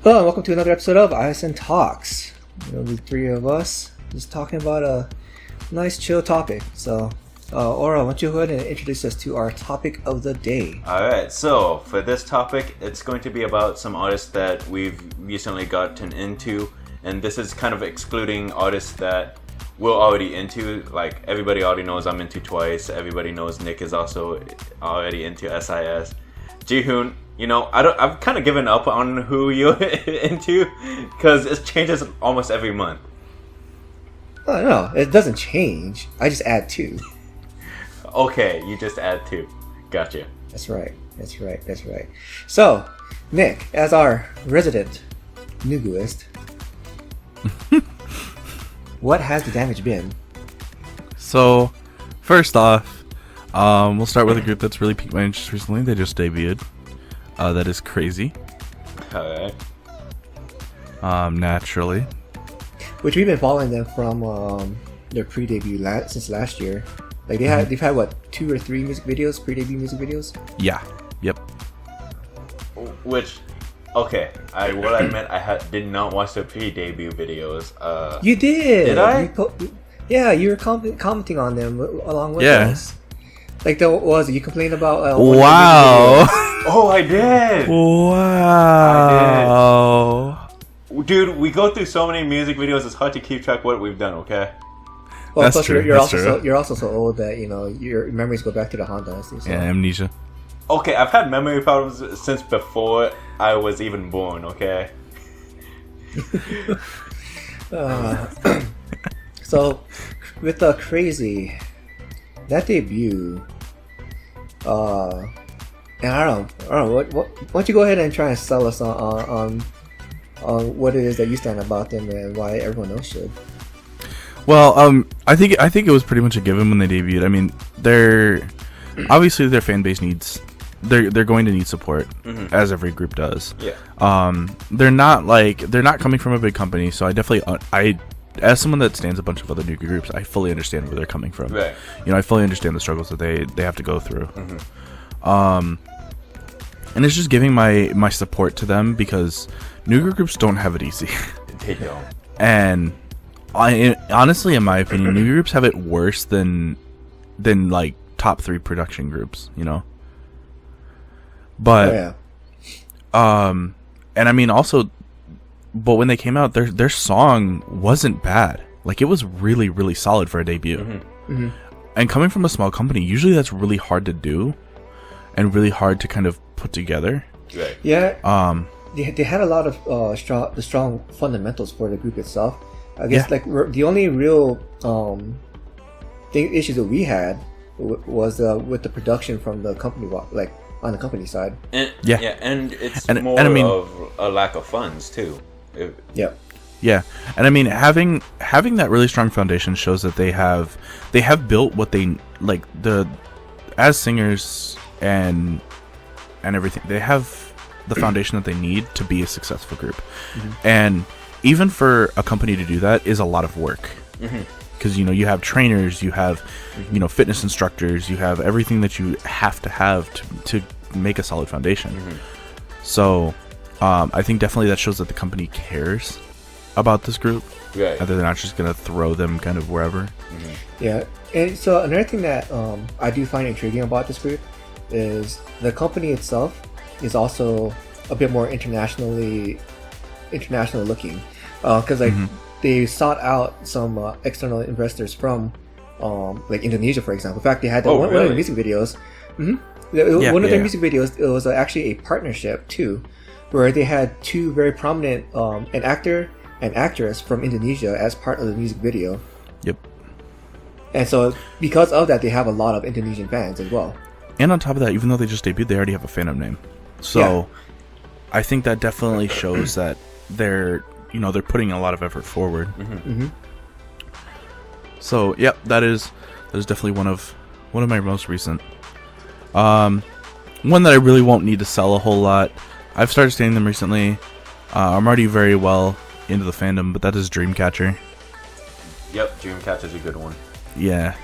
Hello, and welcome to another episode of ISN Talks. The three of us just talking about a nice, chill topic. So, Aura, why don't you go ahead and introduce us to our topic of the day? Alright, so for this topic, it's going to be about some artists that we've recently gotten into, and this is kind of excluding artists that we're already into. Like, everybody already knows I'm into Twice, everybody knows Nick is also already into SIS. Jihoon, I've kind of given up on who you're into because it changes almost every month. Oh, no, it doesn't change. I just add two. Okay, you just add two. Gotcha. That's right. So, Nick, as our resident LiQWYD, what has the damage been? So, first off, we'll start with a group that's really piqued my interest recently. They just debuted. That is crazy. Alright. Which Naturally. we've been following them from their pre-debut since last year. Like they've had what, 2 or 3 music videos, pre-debut music videos? Yeah. Yep. Which, okay, I will admit did not watch the pre-debut videos. You did. Did I? Yeah, you were commenting on them along with Yeah. us. Like you complained about? Wow. Oh, I did. Wow. Dude, we go through so many music videos. It's hard to keep track of what we've done. Okay. Well, That's plus true. You're That's also true. you're also so old that your memories go back to the Han Dynasty. So. Yeah, amnesia. Okay, I've had memory problems since before I was even born. Okay. So, with the crazy that debut, and I don't know. Why don't you go ahead and try and sell us on what it is that you stand about them and why everyone else should. Well, I think it was pretty much a given when they debuted. I mean, obviously their fan base needs. They're going to need support, as every group does. Yeah. They're not coming from a big company, so I definitely as someone that stands a bunch of other new groups, I fully understand where they're coming from. Right. I fully understand the struggles that they have to go through. And it's just giving my support to them because new groups don't have it easy. They don't. And honestly, in my opinion, new groups have it worse than like top 3 production groups, But and I mean also, but when they came out, their song wasn't bad. Like, it was really, really solid for a debut. And coming from a small company, usually that's really hard to do, and really hard to kind of put together. Right. Yeah. They had a lot of strong fundamentals for the group itself. I guess the only real issues that we had was with the production from the company, like on the company side. And it's more I mean, of a lack of funds too. Yeah. Yeah, and I mean having that really strong foundation shows that they have built what they like as singers and everything. They have the foundation that they need to be a successful group, and even for a company to do that is a lot of work. Because you have trainers, you have fitness instructors, you have everything that you have to make a solid foundation. So I think definitely that shows that the company cares about this group. Right. They're not just gonna throw them kind of wherever. Yeah, and so another thing that I do find intriguing about this group is the company itself is also a bit more internationally looking, because they sought out some external investors from like Indonesia, for example. In fact, they had one of their music videos. One of their music videos, it was actually a partnership too, where they had 2 very prominent an actor and actress from Indonesia as part of the music video. Yep. And so because of that, they have a lot of Indonesian fans as well. And on top of that, even though they just debuted, they already have a fandom name. So I think that definitely shows that they're putting a lot of effort forward. So yep, that is definitely one of my most recent. One that I really won't need to sell a whole lot. I've started standing them recently. I'm already very well into the fandom, but that is Dreamcatcher. Yep, Dreamcatcher's a good one. Yeah.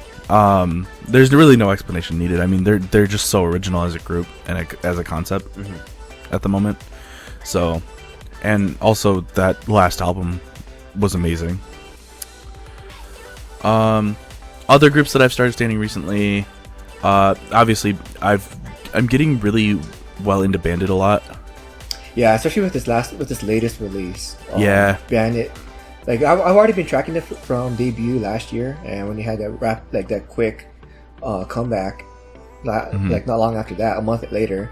There's really no explanation needed. I mean, they're just so original as a group and as a concept at the moment. So and also that last album was amazing. Other groups that I've started standing recently, obviously I'm getting really well into Bandit a lot. Yeah, especially with this latest release. Yeah. Bandit. Like I've already been tracking it from debut last year, and when you had that quick comeback, like not long after that, a month later.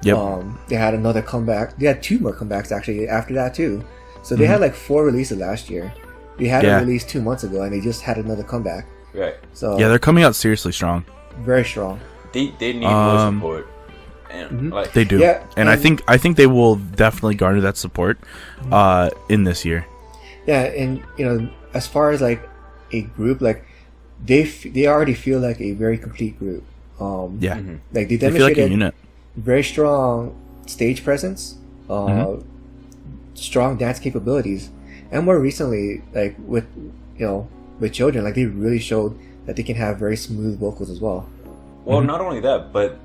Yep. They had another comeback. They had 2 more comebacks actually after that too. So they had like 4 releases last year. They had a release 2 months ago, and they just had another comeback. Right. So yeah, they're coming out seriously strong. Very strong. They need more support. And like they do. Yeah, and I think they will definitely garner that support in this year. Yeah, and as far as like a group, like they already feel like a very complete group. Like they They feel like demonstrated a unit. very strong stage presence, strong dance capabilities, and more recently, like with children, like they really showed that they can have very smooth vocals as well. Well, not only that, but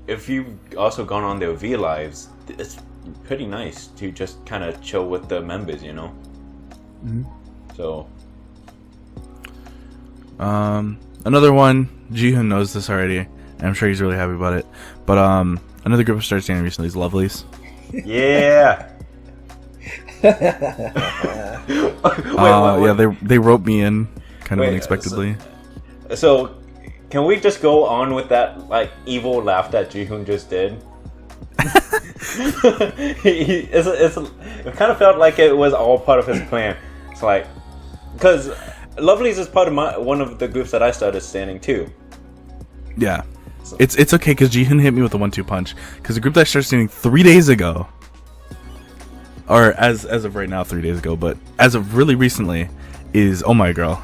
if you've also gone on their V lives, it's pretty nice to just kind of chill with the members, So another one, Jihoon knows this already, and I'm sure he's really happy about it. But another group I started standing recently is Lovelies. yeah. Yeah, they roped me in kind of unexpectedly. So can we just go on with that like evil laugh that Jihoon just did? It kind of felt like it was all part of his plan. It's like, because Lovelies is part of one of the groups that I started standing too. Yeah, it's okay because Jihoon hit me with a 1-2 punch. Because the group that I started standing 3 days ago, or as of right now 3 days ago, but as of really recently, is Oh My Girl.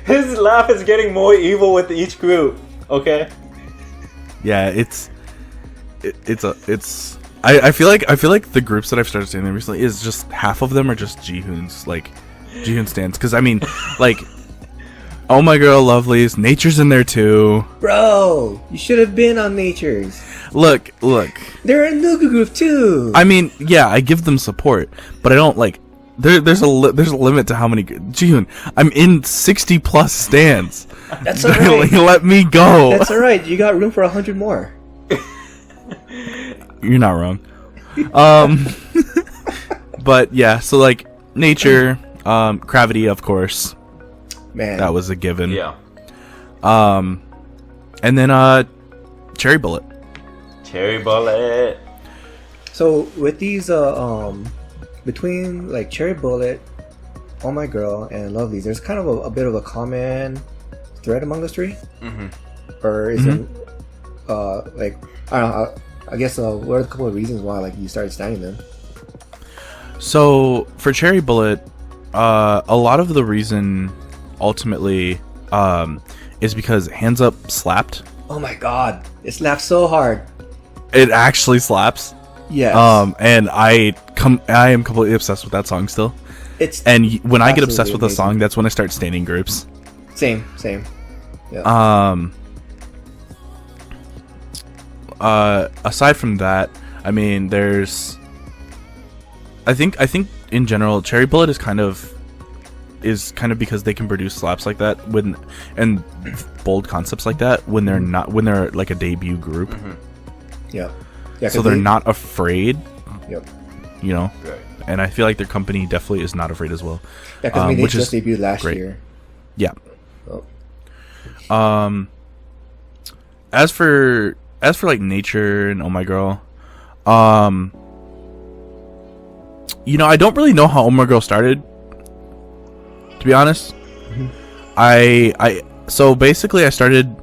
His laugh is getting more evil with each group. Okay. Yeah, I feel like the groups that I've started standing recently is just half of them are just Jihoon stands. Because I mean, like, Oh My Girl, Lovelies, Nature's in there too. Bro, you should have been on Nature's. Look. They're a Nuga group too. I mean, yeah, I give them support, but I don't like. There's a limit to how many. Jihoon, I'm in 60 plus stands. That's alright. Let me go. That's alright. You got room for 100 more. You're not wrong. But yeah, so like Nature, Gravity, of course. Man, that was a given. Yeah. And then Cherry Bullet. Cherry Bullet. So with these between like Cherry Bullet, Oh My Girl, and Lovelies, there's kind of a bit of a common thread among those 3. Or is it like, I don't know, I guess what are a couple of reasons why like you started standing them? So for Cherry Bullet, a lot of the reason ultimately is because Hands Up slapped. Oh my god, it slaps so hard. It actually slaps. Yes. And I am completely obsessed with that song still. When I get obsessed with a song, that's when I start standing groups. Same. Yeah. Aside from that, I mean, there's. I think in general, Cherry Bullet is kind of because they can produce slaps like that and bold concepts like that when they're like a debut group. Yeah. So they're not afraid. Yep. Right. And I feel like their company definitely is not afraid as well. Yeah, because they just debuted last year. Yeah. Oh. As for like Nature and Oh My Girl, I don't really know how Oh My Girl started, to be honest. So basically I started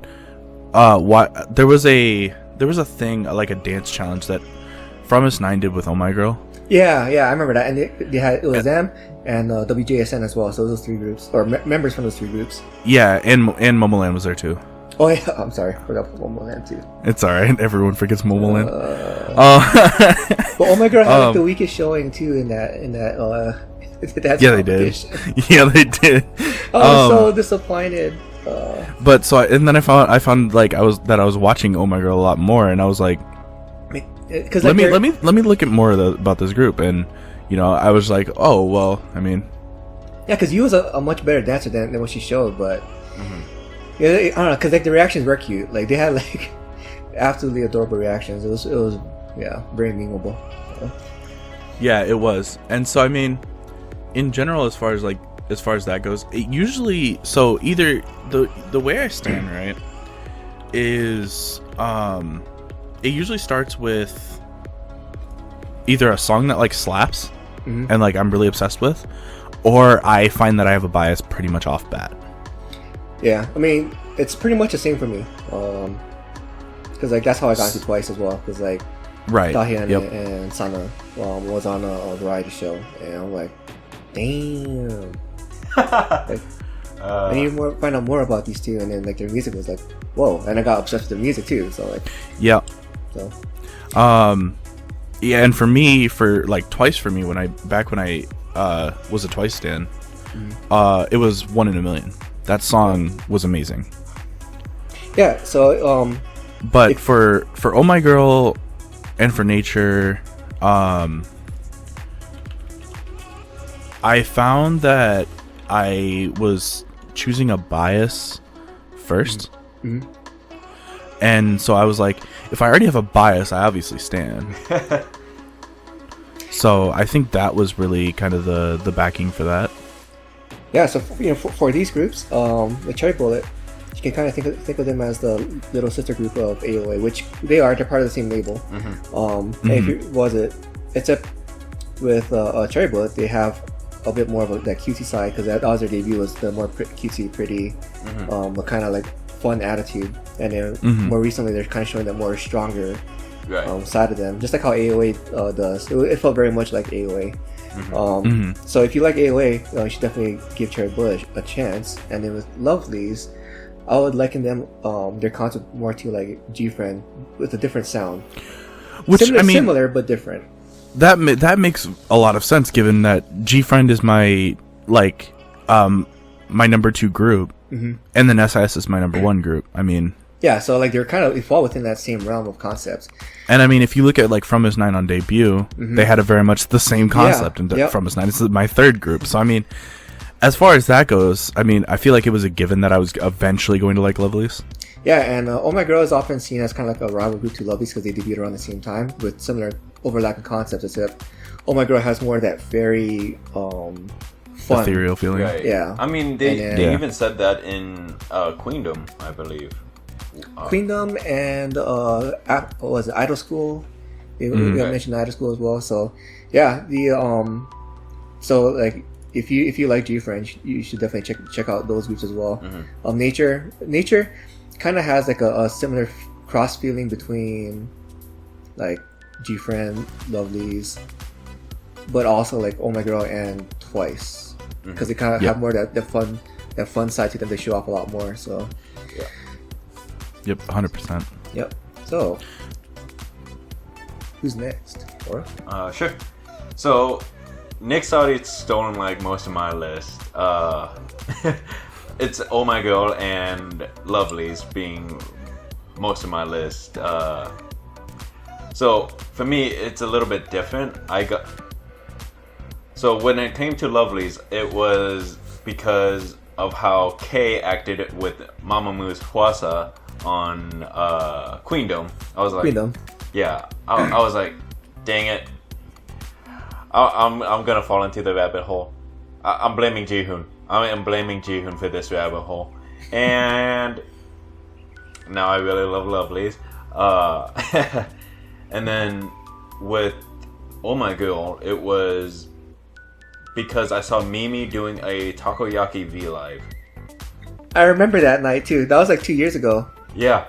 there was a thing like a dance challenge that Promise 9 did with Oh My Girl. Yeah, I remember that, and it was them and WJSN as well. So those 3 groups, or members from those 3 groups. Yeah, and Momoland was there too. Oh yeah, I'm sorry, I forgot Momoland too. It's alright, everyone forgets Momoland. But Oh My Girl had like the weakest showing too in that yeah, they did. Yeah, they did. I was so disappointed. But so then I found like I was watching Oh My Girl a lot more, and I was like, because let me look at more about this group, and I was like, oh well, I mean, yeah, because you was a much better dancer than what she showed, but yeah, I don't know, because like the reactions were cute. Like they had like absolutely adorable reactions. It was yeah, very memeable. Yeah, it was. And so I mean, in general, as far as that goes, it usually, so either the way I stand, right, is it usually starts with either a song that like slaps and like I'm really obsessed with, or I find that I have a bias pretty much off bat. Yeah, I mean, it's pretty much the same for me. Because like that's how I got into Twice as well. Because like Dahyun and Sana was on a variety show, and I'm like, damn. Like, I need to find out more about these two, and then like their music was like, whoa, and I got obsessed with their music too. So like, yeah. So, yeah, and for me, for like Twice, for me, when I was a Twice stan, it was 1 in a Million. That song was amazing. Yeah. So but for Oh My Girl and for Nature, I found that I was choosing a bias first. And so I was like, if I already have a bias, I obviously stan. So I think that was really kind of the backing for that. Yeah, so for these groups, the Cherry Bullet, you can kind of think of them as the little sister group of AOA, which they're part of the same label. And if except with Cherry Bullet, they have a bit more of that cutesy side, because that was their debut, was the more cutesy, pretty, kind of like fun attitude, and then more recently they're kind of showing that more stronger side of them, just like how AOA does. It felt very much like AOA. So if you like AOA, you should definitely give Cherry Bullet a chance. And then with Lovelyz, I would liken them their concept more to like G-Friend with a different sound, which similar but different. That makes a lot of sense, given that G-Friend is my my number 2 group, and then SIS is my number 1 group. I mean, yeah, so like they fall within that same realm of concepts. And I mean, if you look at like From His 9 on debut, they had a very much the same concept. And From His 9 is my 3rd group. So I mean, as far as that goes, I mean, I feel like it was a given that I was eventually going to like Lovelyz. Yeah, and Oh My Girl is often seen as kind of like a rival group to Lovelyz because they debuted around the same time with similar overlapping concepts, except Oh My Girl has more of that very fun, ethereal feeling. Right. Yeah. I mean, they even said that in Queendom, I believe. Queendom and what was it, Idol School? They mentioned Idol School as well. So yeah, so like if you like G-Friend, you should definitely check out those groups as well. Nature kind of has like a similar cross feeling between like G-Friend, Lovelyz, but also like Oh My Girl and Twice, because they kind of have more that fun side to them. They show off a lot more. So Yep, 100%. Yep. So, who's next? Or? Sure. So, Nick's already stolen like most of my list. It's Oh My Girl and Lovelyz being most of my list. So for me, it's a little bit different. So when it came to Lovelyz, it was because of how Kay acted with Mamamoo's Hwasa on Queendom. I was like, Queendom. Yeah, I was like, dang it. I'm gonna fall into the rabbit hole. I'm blaming Jihoon. I am blaming Jihoon for this rabbit hole. And now I really love Lovelyz. And then with Oh My Girl, it was because I saw Mimi doing a Takoyaki V Live. I remember that night too. That was like 2 years ago. Yeah.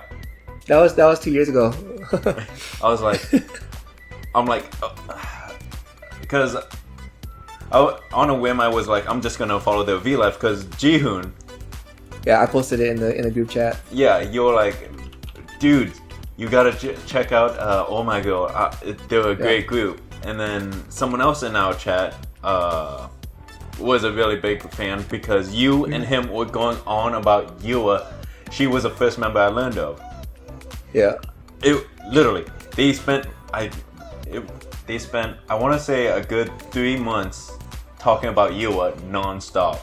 That was 2 years ago. I was like, because on a whim, I was like, I'm just gonna follow the V Live because Jihoon. Yeah, I posted it in the group chat. Yeah, you're like, dude, you gotta check out Oh My Girl. They're a great group. And then someone else in our chat was a really big fan because you and him were going on about Yua. She was the first member I learned of. Yeah. It literally, they spent they spent, I want to say, a good 3 months talking about LiQWYD nonstop.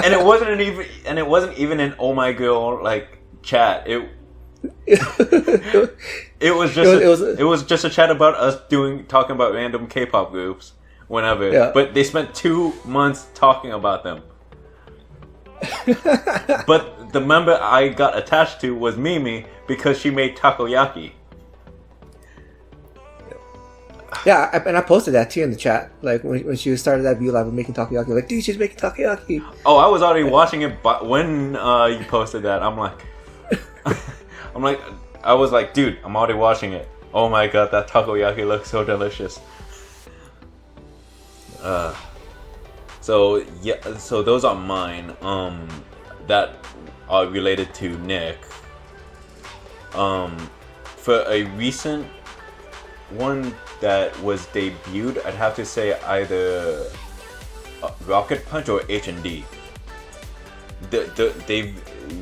and it wasn't even an oh my girl like chat. It was just a chat about us talking about random K-pop groups whenever. Yeah. But they spent 2 months talking about them. But the member I got attached to was Mimi because she made takoyaki. Yeah, and I posted that too in the chat. Like when she started that view live of making takoyaki, like, dude, she's making takoyaki. Oh, I was already watching it, but when you posted that, I was like, dude, I'm already watching it. Oh my god, that takoyaki looks so delicious. So those are mine. That are related to Nick. For a recent one that was debuted, I'd have to say either Rocket Punch or H&D. They've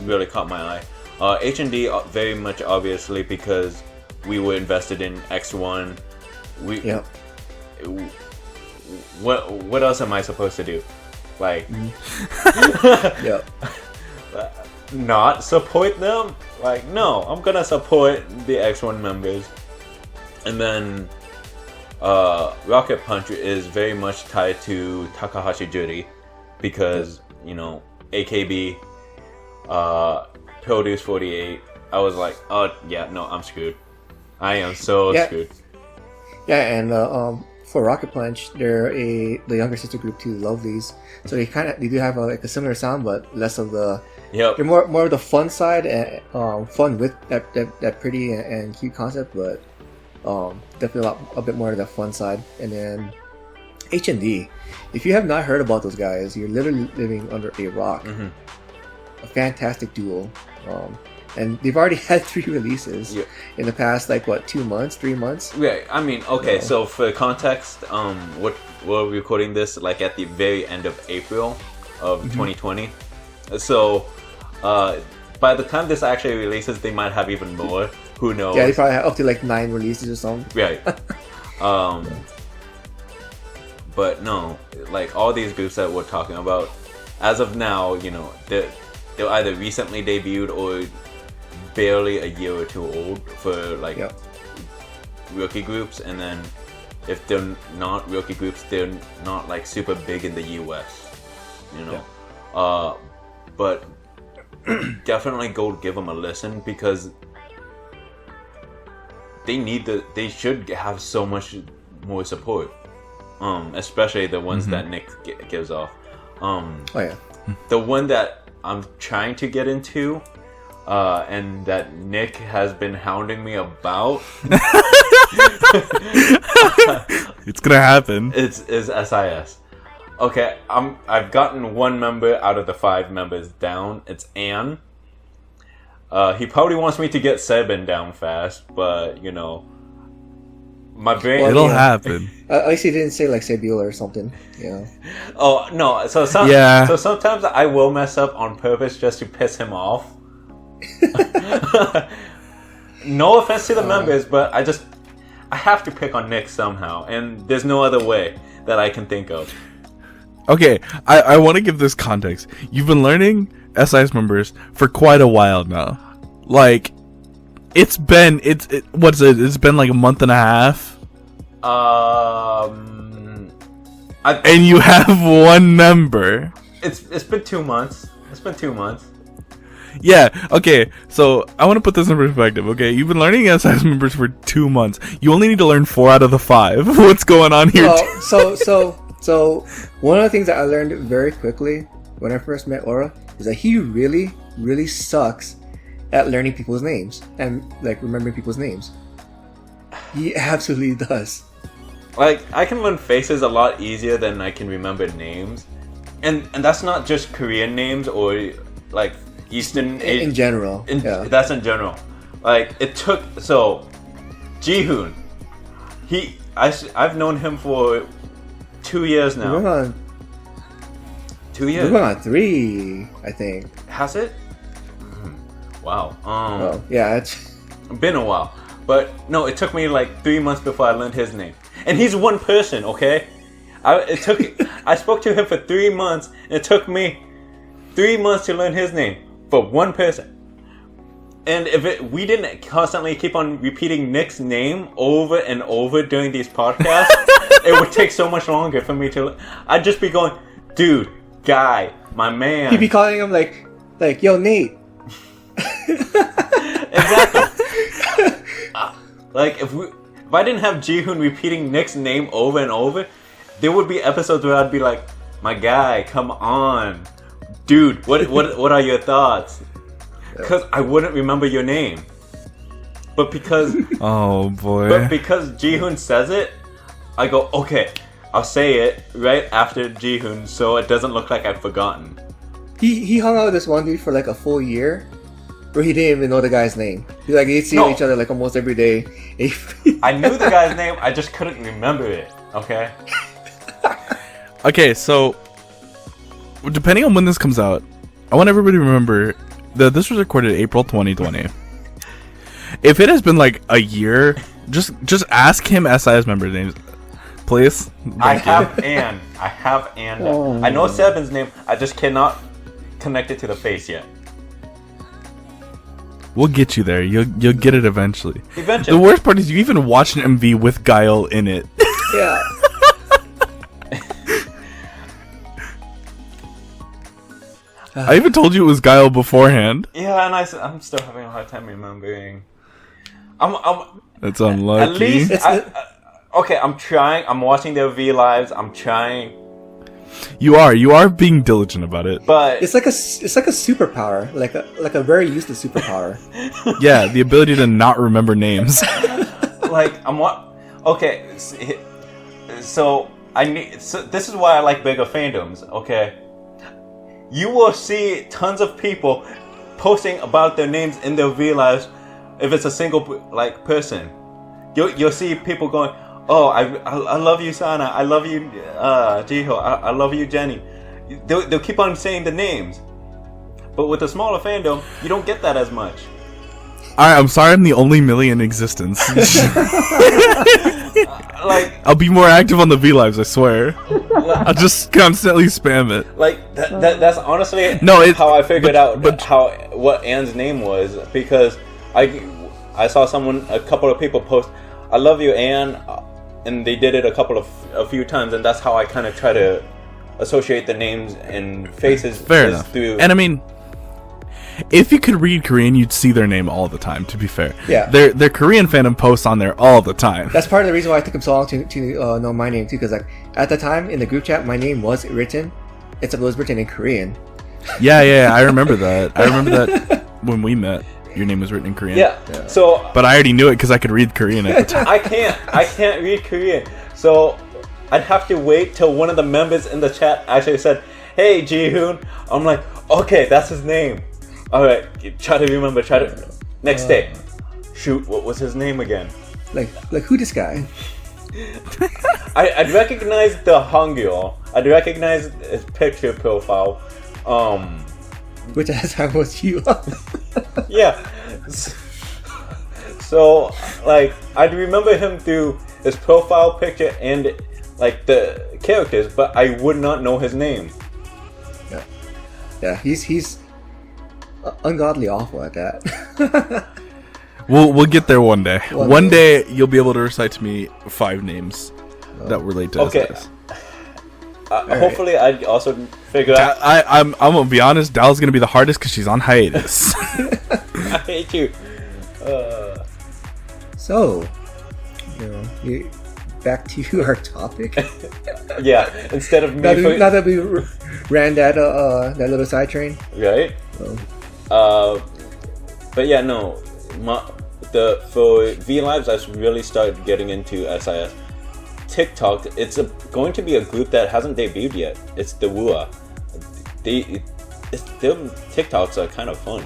really caught my eye. H&D very much obviously because we were invested in X1. Yep. What else am I supposed to do? Like, Yep. Not support them? Like, no, I'm gonna support the X1 members. And then Rocket Punch is very much tied to Takahashi Juri because, you know, AKB, Produce 48. I was like, oh yeah, no, I'm screwed. I am so screwed. Yeah, and for Rocket Punch, they're the younger sister group to Lovelyz, so they do have a similar sound, but less of the. Yep. They're more of the fun side, and fun with that pretty and cute concept, but definitely a bit more of the fun side. And then H&D, if you have not heard about those guys, you're literally living under a rock. Mm-hmm. A fantastic duo. And they've already had 3 releases in the past, 3 months. Yeah, I mean, okay, so for context, we're recording this at the very end of April of 2020. So, by the time this actually releases, they might have even more. Who knows? Yeah, they probably have up to 9 releases or something. Right. But no, all these groups that we're talking about, as of now, you know, they're either recently debuted or barely a year or two old for rookie groups, and then if they're not rookie groups, they're not super big in the US, you know. But definitely go give them a listen because they should have so much more support, especially the ones that Nick gives off. The one that I'm trying to get into, and that Nick has been hounding me about. It's gonna happen. Is SIS. Okay, I've gotten 1 member out of the 5 members down. It's Ann. He probably wants me to get Sebin down fast, but you know, my brain. It'll happen. At least he didn't say Sebula or something. Yeah. Oh no! So sometimes I will mess up on purpose just to piss him off. No offense to the members, but I have to pick on Nick somehow, and there's no other way that I can think of. Okay, I want to give this context. You've been learning SIS members for quite a while now. It's been It's been a month and a half. And you have 1 member. It's been 2 months. Yeah, okay, so I want to put this in perspective, okay? You've been learning SIS members for 2 months. You only need to learn 4 out of the 5. What's going on here? So one of the things that I learned very quickly when I first met Aura is that he really, really sucks at learning people's names and remembering people's names. He absolutely does. I can learn faces a lot easier than I can remember names, and that's not just Korean names or Eastern in general. That's in general. It took Jihoon. I've known him for 2 years now. We're on 2 years. We're on 3, I think. Has it? Wow. Yeah, it's been a while. But no, it took me like 3 months before I learned his name. And he's one person, okay? I spoke to him for 3 months, and it took me 3 months to learn his name for one person. And if we didn't constantly keep on repeating Nick's name over and over during these podcasts, it would take so much longer for me to. I'd just be going, dude, guy, my man. He'd be calling him like, yo, Nate. Exactly. Like if I didn't have Jihoon repeating Nick's name over and over, there would be episodes where I'd be like, my guy, come on, dude, what are your thoughts? Because I wouldn't remember your name. But because oh boy. But because Jihoon says it, I go, okay, I'll say it right after Jihoon so it doesn't look like I've forgotten. He hung out with this one dude for like a full year where he didn't even know the guy's name. He'd see each other like almost every day. I knew the guy's name, I just couldn't remember it, okay? Okay, so depending on when this comes out, I want everybody to remember that this was recorded April 2020. If it has been like a year, just ask him SIS member names, please. I have Ann. I know Seven's name. I just cannot connect it to the face yet. We'll get you there. You'll get it eventually. Eventually. The worst part is you even watched an MV with Guile in it. Yeah. I even told you it was Guile beforehand. Yeah, and I'm still having a hard time remembering. That's unlucky. At least, okay, I'm trying. I'm watching their V lives. I'm trying. You are being diligent about it. But it's like a superpower, like a very useless superpower. Yeah, the ability to not remember names. like okay, so this is why I like bigger fandoms. Okay. You will see tons of people posting about their names in their V lives if it's a single person. You'll see people going, oh, I love you, Sana. I love you, Jiho. I love you, Jenny. They'll keep on saying the names. But with a smaller fandom, you don't get that as much. Alright, I'm sorry I'm the only Millie in existence. I'll be more active on the V lives, I swear. I'll just constantly spam it. That's honestly how I figured out what Anne's name was, because I saw a couple of people post, I love you, Anne, and they did it a few times, and that's how I kind of try to associate the names and faces. Fair enough. And I mean, if you could read Korean, you'd see their name all the time, to be fair. Yeah. Their Korean fandom posts on there all the time. That's part of the reason why it took him so long to know my name, too, because at the time, in the group chat, my name was written, it was written in Korean. Yeah, I remember that. I remember that when we met, your name was written in Korean. Yeah. So, but I already knew it because I could read Korean at the time. I can't read Korean. So, I'd have to wait till one of the members in the chat actually said, hey, Jihoon. I'm like, okay, that's his name. Alright, try to remember, next day. Shoot, what was his name again? Like who this guy? I'd recognize the Hangul. I'd recognize his picture profile. Which at the time was you. Yeah. So, I'd remember him through his profile picture and, the characters, but I would not know his name. Yeah, he's ungodly awful at that. We'll get there one day. One day you'll be able to recite to me 5 names that relate to SS. Hopefully, I also figure out. I'm gonna be honest. Dal's gonna be the hardest because she's on hiatus. I hate you. So, back to our topic. Yeah, instead of me. Now that we ran that little side train, right? But yeah, no. For V Lives, I really started getting into SIS. TikTok, it's going to be a group that hasn't debuted yet. It's the WUA. Their TikToks are kind of fun.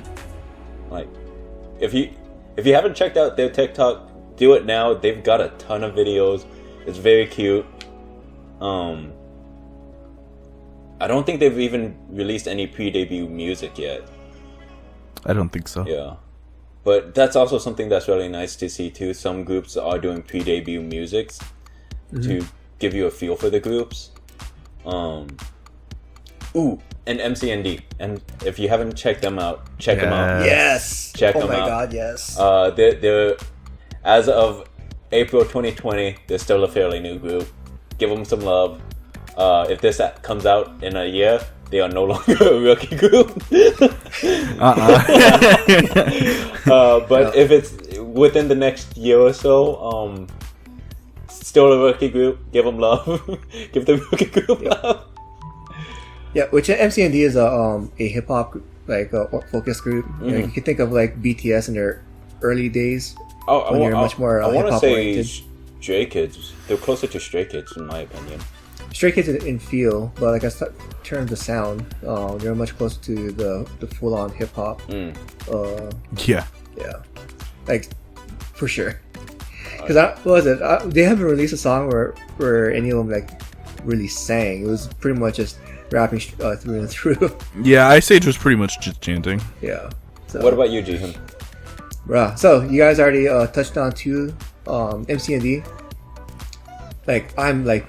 If you haven't checked out their TikTok, do it now. They've got a ton of videos. It's very cute. I don't think they've even released any pre-debut music yet. I don't think so. Yeah. But that's also something that's really nice to see too. Some groups are doing pre-debut musics to give you a feel for the groups. And MCND, and if you haven't checked them out, check them out. Yes. Check oh them my out. god, yes. They're as of April 2020, they're still a fairly new group. Give them some love. If this comes out in a year, they are no longer a rookie group. But if it's within the next year or so, still a rookie group. Give them love. Give the rookie group love. Yeah, which MCND is a hip hop like focus group. You know, you can think of like BTS in their early days. When you're much more I want to hip-hop say oriented. Stray Kids. They're closer to Stray Kids in my opinion. Stray Kids in feel, but like in terms of sound, they're much closer to the full on hip hop. Yeah, like for sure. Because what was it? They haven't released a song where any of them like really sang. It was pretty much just rapping through and through. Yeah, Ice Age was pretty much just chanting. Yeah. So, What about you, Jihoon? Bruh. So you guys already touched on two MCND. Like I'm like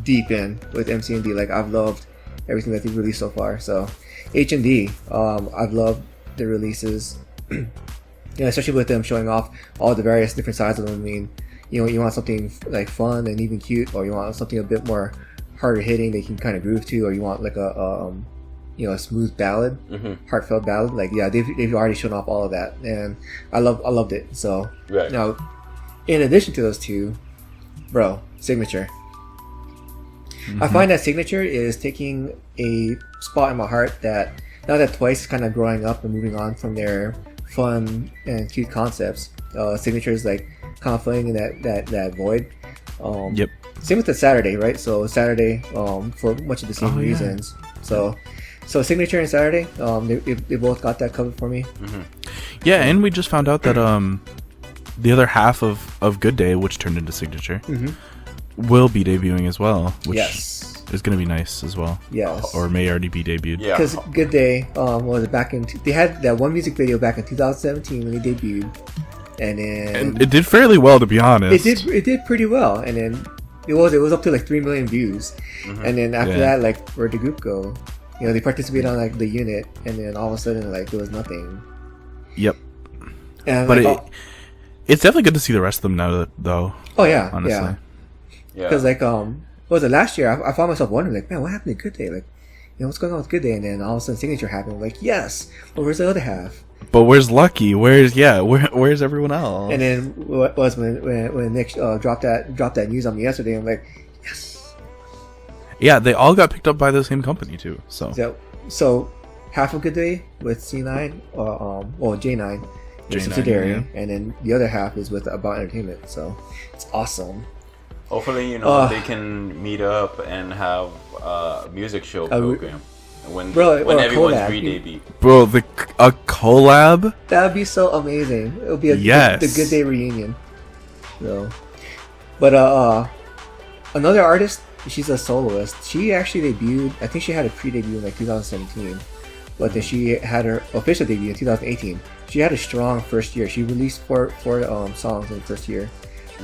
deep in with MCND. Like I've loved everything that they've released so far. So H&D, I've loved the releases. Especially with them showing off all the various different sides of them. I mean, you want something like fun and even cute, or you want something a bit more harder hitting they can kind of groove to, or you want like a smooth ballad, heartfelt ballad. Like they've already shown off all of that, and I loved it. So now, in addition to those two, bro, Signature. I find that Signature is taking a spot in my heart that now that Twice is kind of growing up and moving on from their fun and cute concepts. Signature is like kind of filling in that void. Yep. Same with the Saturday, right? So Saturday, for much of the same reasons. So Signature and Saturday, they both got that covered for me. Yeah, and we just found out that the other half of Good Day, which turned into Signature, will be debuting as well, which is going to be nice as well. Yes. Or may already be debuted. Yeah. Because Good Day was back in... They had that one music video back in 2017 when they debuted. And then... It did fairly well, to be honest. It did pretty well. And then it was up to like 3 million views. And then after that, like, where'd the group go? They participated on like the unit, and then all of a sudden, like, there was nothing. Yep. And but like, it's definitely good to see the rest of them now, though. Oh yeah, honestly. Yeah. Because like what was it last year? I found myself wondering, like, man, what happened to Good Day? Like, what's going on with Good Day? And then all of a sudden, Signature happened. I'm like, yes, but where's the other half? But where's Lucky? Where's everyone else? And then what was when Nick dropped that news on me yesterday? I'm like, yes. Yeah, they all got picked up by the same company too. So half of Good Day with C9 or J9, J9, subsidiary, yeah. and then the other half is with About Entertainment. So it's awesome. Hopefully, they can meet up and have a music show program when everyone's re-debut. Bro, a collab? That would be so amazing. It would be the Good Day reunion. So, but another artist, she's a soloist. She actually debuted. I think she had a pre-debut in like 2017, but then she had her official debut in 2018. She had a strong first year. She released four songs in the first year.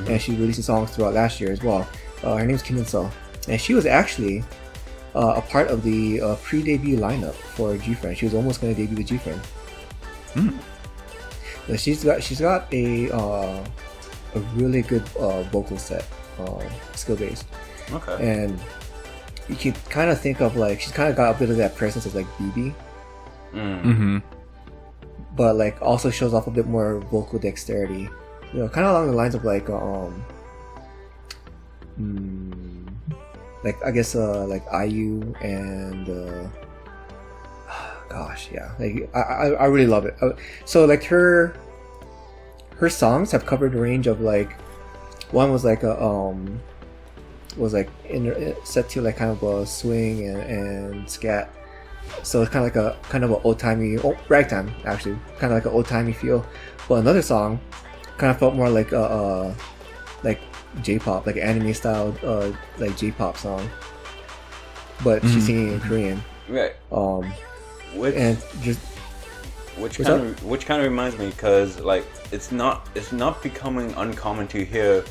And she released songs throughout last year as well. Her name's Kim In-seo, and she was actually a part of the pre-debut lineup for G-Friend. She was almost going to debut with G-Friend. She's got a really good vocal set, skill based. Okay. And you can kind of think of like she's kind of got a bit of that presence of like BB. But like also shows off a bit more vocal dexterity. Kind of along the lines of like like I guess like IU and gosh, yeah, like I really love it. So like her songs have covered a range of like, one was like set to like kind of a swing and scat. So it's kind of like an old timey ragtime, actually, kind of like an old timey feel. But another song kind of felt more like J-pop, like anime style, like J-pop song, but she's singing in Korean. Right. And just which kind of reminds me, because like it's not becoming uncommon to hear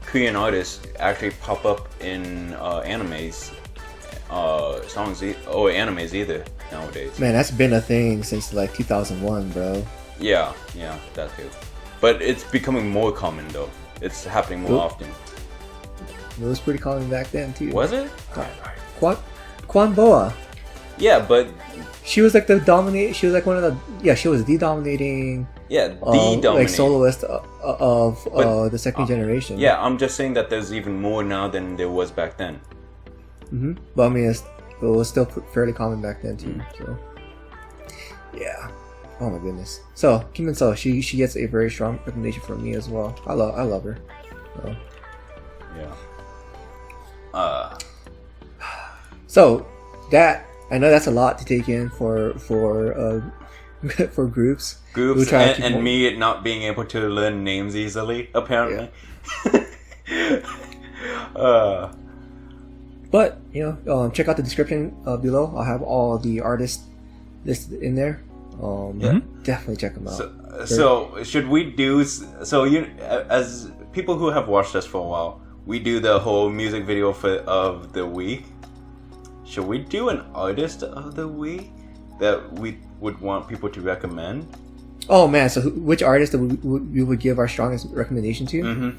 Korean artists actually pop up in animes, songs or animes either nowadays. Man, that's been a thing since like 2001, bro. Yeah, that too. But it's becoming more common though. It's happening more often. It was pretty common back then too. Was it? Kwan Boa. Yeah, but she was like the dominate. She was like one of the. Yeah, she was the dominating. Yeah, the dominating like soloist of the second generation. Yeah, I'm just saying that there's even more now than there was back then. But I mean, it was still fairly common back then too. So yeah. Oh my goodness. So Kim In-seo, she gets a very strong recommendation from me as well. I love her. So. Yeah. So that I know that's a lot to take in for groups. And me not being able to learn names easily, apparently. Yeah. But check out the description below. I'll have all the artists listed in there. Definitely check them out. So should we do? So as people who have watched us for a while, we do the whole music video of the week. Should we do an artist of the week that we would want people to recommend? Oh man! So which artist we would give our strongest recommendation to?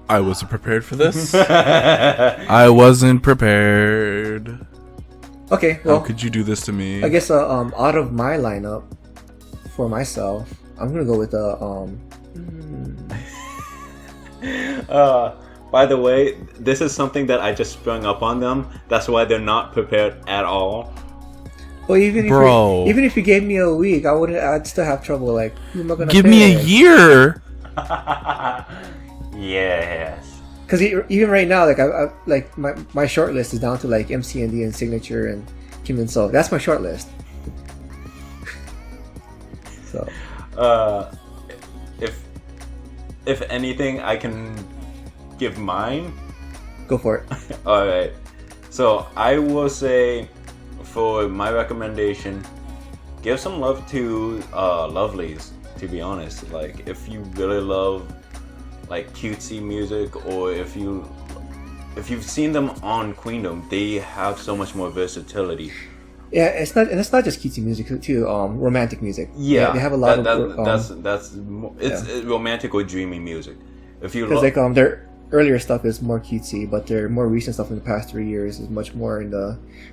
I wasn't prepared for this. I wasn't prepared. Okay, well, how could you do this to me? I guess out of my lineup for myself, I'm gonna go with By the way, this is something that I just sprung up on them. That's why they're not prepared at all. Well, even if you gave me a week, I'd still have trouble. Like, who am I gonna give me a year? Yes. Because even right now, like I like my short list is down to like MCND and Signature and Kim In-seo. That's my short list. So. If anything, I can give mine. Go for it. All right. So I will say, for my recommendation, give some love to Lovelies. To be honest, like if you really love like cutesy music, or if you've seen them on Queendom, they have so much more versatility. Yeah, it's not just cutesy music too. Romantic music. Yeah, they have a lot of. It's romantic or dreamy music. If you because their earlier stuff is more cutesy, but their more recent stuff in the past 3 years is much more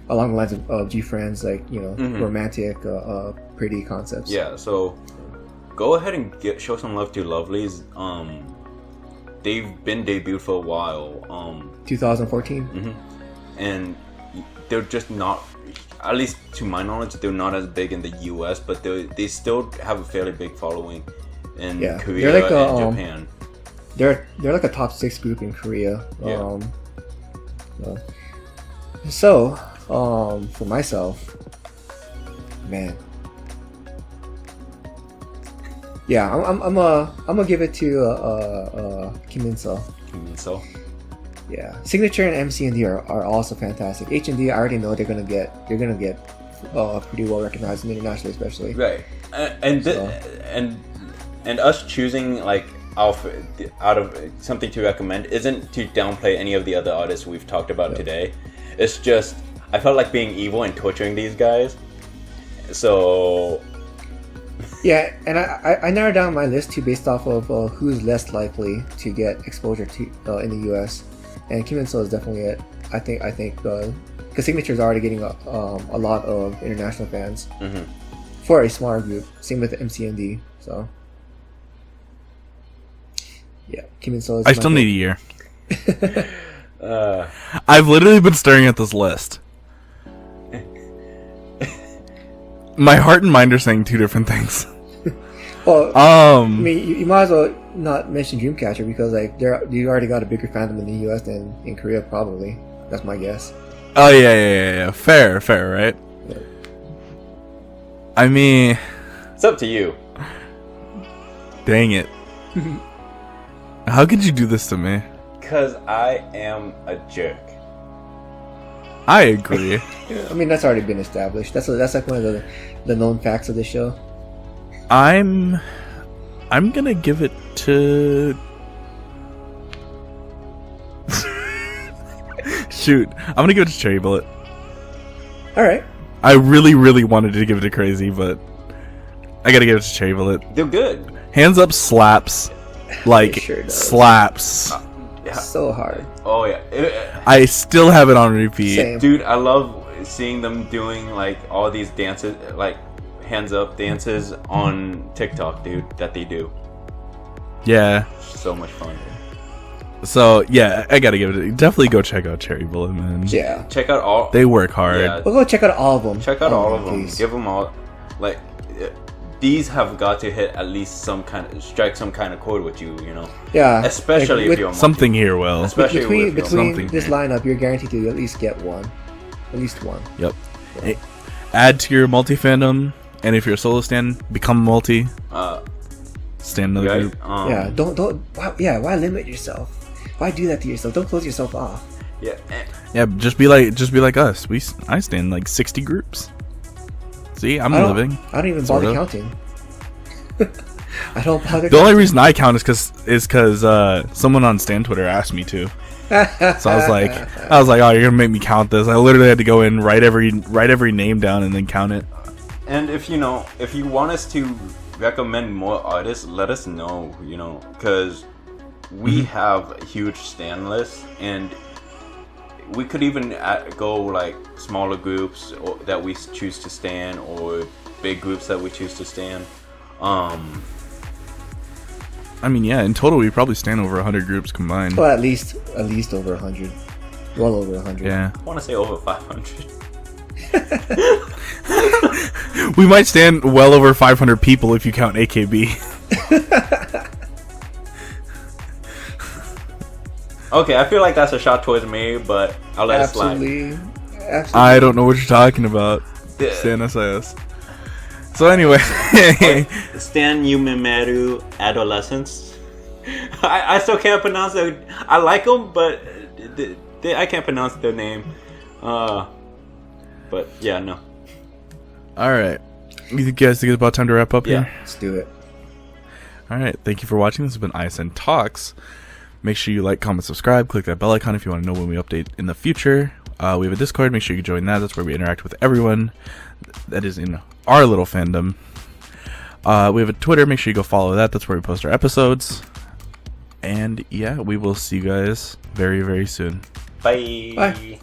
along the lines of G Friends, like romantic, pretty concepts. Yeah, so go ahead and show some love to Lovelies. They've been debuted for a while. 2014. And they're just not, at least to my knowledge, they're not as big in the US, but they still have a fairly big following in Korea and Japan. They're like a top 6 group in Korea. Yeah. For myself, man. Yeah, I'm gonna give it to Kim In-seo. Kim In-seo. Yeah, Signature and MCND are also fantastic. H&D, I already know they're gonna get pretty well recognized internationally, especially. Right, and us choosing like out of something to recommend isn't to downplay any of the other artists we've talked about today. It's just I felt like being evil and torturing these guys, so. Yeah, and I narrowed down my list too based off of who's less likely to get exposure to in the U.S. And Kim In-seo is definitely it. I think because Signature is already getting a lot of international fans for a smaller group. Same with MCND. So yeah, Kim In-seo is. I still need a year. I've literally been staring at this list. My heart and mind are saying two different things. Well, I mean, you might as well not mention Dreamcatcher because like you already got a bigger fandom in the U.S. than in Korea, probably. That's my guess. Oh yeah. Fair, right? Yeah. I mean, it's up to you. Dang it! How could you do this to me? Because I am a jerk. I agree. Yeah, I mean, that's already been established. That's like one of the known facts of the show. I'm gonna give it to. Shoot, I'm gonna give it to Cherry Bullet. All right. I really, really wanted to give it to Crazy, but I gotta give it to Cherry Bullet. They're good. Hands Up slaps, like It sure does. slaps. Yeah. So hard. Oh yeah. I still have it on repeat. Same. Dude, I love seeing them doing like all these dances, like hands up dances on TikTok, dude. That they do. Yeah. So much fun. So yeah, I gotta give it. Definitely go check out Cherry Bullet, man. Yeah. Check out all. They work hard. Yeah. We'll go check out all of them. Check out all of them. Please. Give them all. Like these have got to hit at least strike some kind of chord with you. You know. Yeah. Especially like, if you're Something here will. Especially between with something. this lineup, you're guaranteed to at least get one. At least one. Yep. Hey, add to your multi fandom, and if you're a solo stan, become a multi. Stand another guys, group. Yeah. Don't. Why limit yourself? Why do that to yourself? Don't close yourself off. Yeah. Yeah, just be like us. I stand like 60 groups. See, I'm living. I don't even Sort bother of. counting. I don't bother. The only reason I count is because someone on Stan Twitter asked me to. So I was like, oh, you're gonna make me count this. I literally had to go in, write every name down, and then count it. And if you want us to recommend more artists, let us know. You know, because we have a huge stan list, and we could even go like smaller groups that we choose to stan, or big groups that we choose to stan. I mean, yeah, in total we probably stand over 100 groups combined. Well, at least over 100. Well over 100. Yeah. I want to say over 500. We might stand well over 500 people if you count AKB. Okay, I feel like that's a shot towards me, but I'll let it slide. Absolutely. I don't know what you're talking about. Yeah. Stan SIS. So anyway. Stan Yumemeru Adolescents. I still can't pronounce it. I like them, but I can't pronounce their name. But yeah, no. Alright. You guys think it's about time to wrap up Yeah. here? Let's do it. Alright, thank you for watching. This has been ISN Talks. Make sure you like, comment, subscribe, click that bell icon if you want to know when we update in the future. We have a Discord, make sure you join that. That's where we interact with everyone that is in our little fandom. We have a Twitter, make sure you go follow that. That's where we post our episodes. And yeah, we will see you guys very, very soon. Bye. Bye.